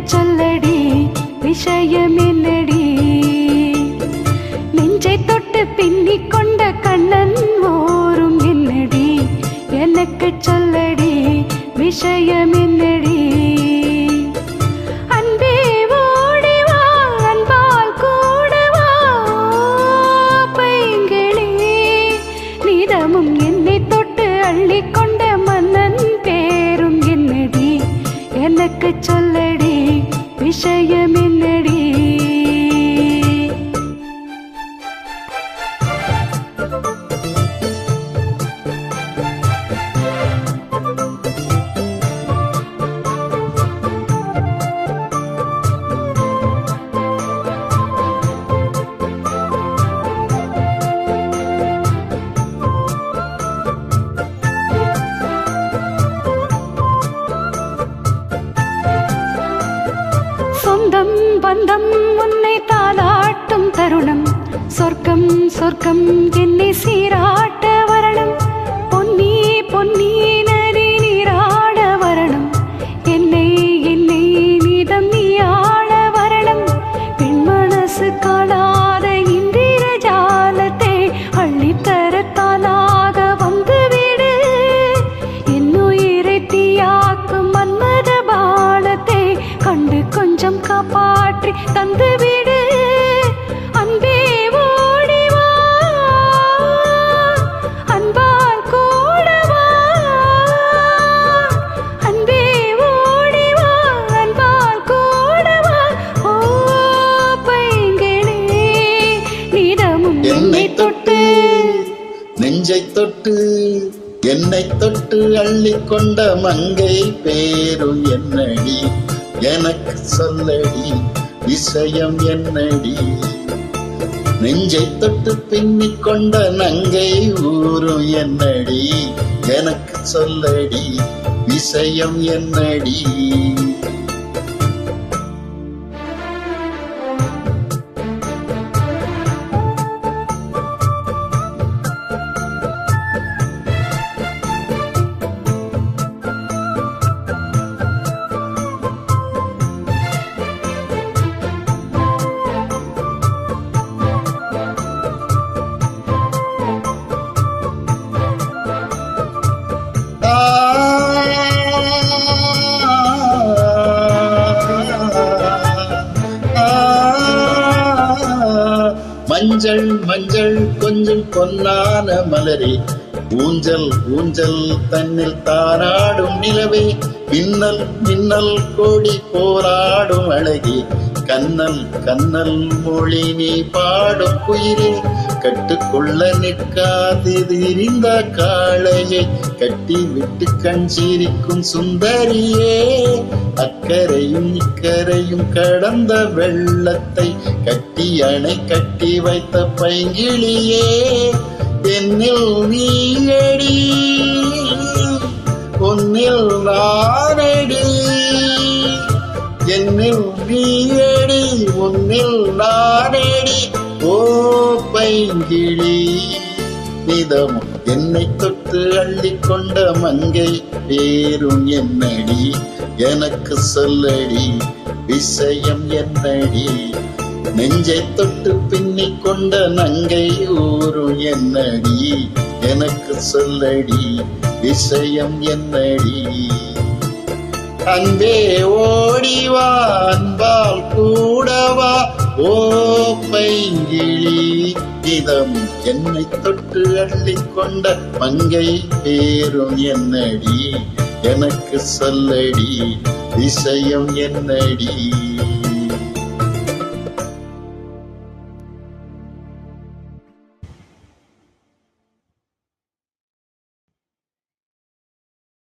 சொல்லடி விஷயம் என்னடி நெஞ்சை தொட்டு பின்னிக் கொண்ட கண்ணன் ஓரும் என்னடி எனக்கு சொல்லடி விஷயம் என்னடி அன்பே ஓடி வா அன்பால் கூட வா பைங்கிளி நீதமும் என்னை தொட்டு அள்ளிக்கொண்ட மன்னன் பேரும் என்னடி எனக்கு சொல்லடி விஷயம் என்னடி சொந்தம் பந்தம் உன்னை தாளாட்டும் தருணம் சொர்க்கம் சொர்க்கம் என்னை சீராட்ட வரணும் பொன்னி பொன்னி நதி நீராட வரணும் என்னை என்னை நீதம் நீ ஆட வரணும் பெண் மனசு காணாத இந்திர ஜாலத்தை அள்ளித்தரத்தானாக வந்துவிடு என்னுயிரை தீயாக்கும் மன்மத பாலத்தை கண்டு கொஞ்சம் காப்பாற்றி தந்துவிடு அன்பே ஓடி வா அன்பால் கூட வா அன்பே ஓடி வா அன்பால் கூட வா ஓ பைங்கிளி நீதமும் என்னை தொட்டு நெஞ்சை தொட்டு என்னை தொட்டு அள்ளிக்கொண்ட மங்கை பேரும் என்னடி எனக்கு சொல்லடி விஷயம் என்னடி நெஞ்சை தொட்டு பின்னிக் கொண்ட நங்கை ஊரும் என்னடி எனக்கு சொல்லடி விஷயம் என்னடி மஞ்சள் மஞ்சள் கொஞ்சம் பொன்னான மலரே ஊஞ்சல் ஊஞ்சல் தன்னில் தாராடும் நிலவே மின்னல் மின்னல் கோடி போராடும் அழகே கண்ணல் கண்ணல் மொழி நீ பாடும் குயிலே கட்டுக்கொள்ள நிற்காதது இந்த காளையை கட்டி விட்டு கண் சீரிக்கும் சுந்தரியே அக்கரையும் இக்கரையும் கடந்த வெள்ளத்தை கட்டி அணை கட்டி வைத்த பைங்கிளியே என்னில் நீயடி உன்னில் நானடி என்னில் நீயடி உன்னில் நானடி ஓ பைங்கிளி நிதமும் என்னை தொட்டு அள்ளிக்கொண்ட மங்கை பேரும் என்னடி எனக்கு சொல்லடி விஷயம் என்னடி நெஞ்சை தொட்டு பின்னிக் கொண்ட நங்கை ஊரும் என்னடி எனக்கு சொல்லடி விஷயம் என்னடி அன்பே ஓடிவா அன்பால் கூடவா ஓ பைங்கிளி இதம் என்னை தொட்டு அள்ளிக்கொண்ட மங்கை பேரும் என்னடி எனக்கு சொல்லடி விஷயம் என்னடி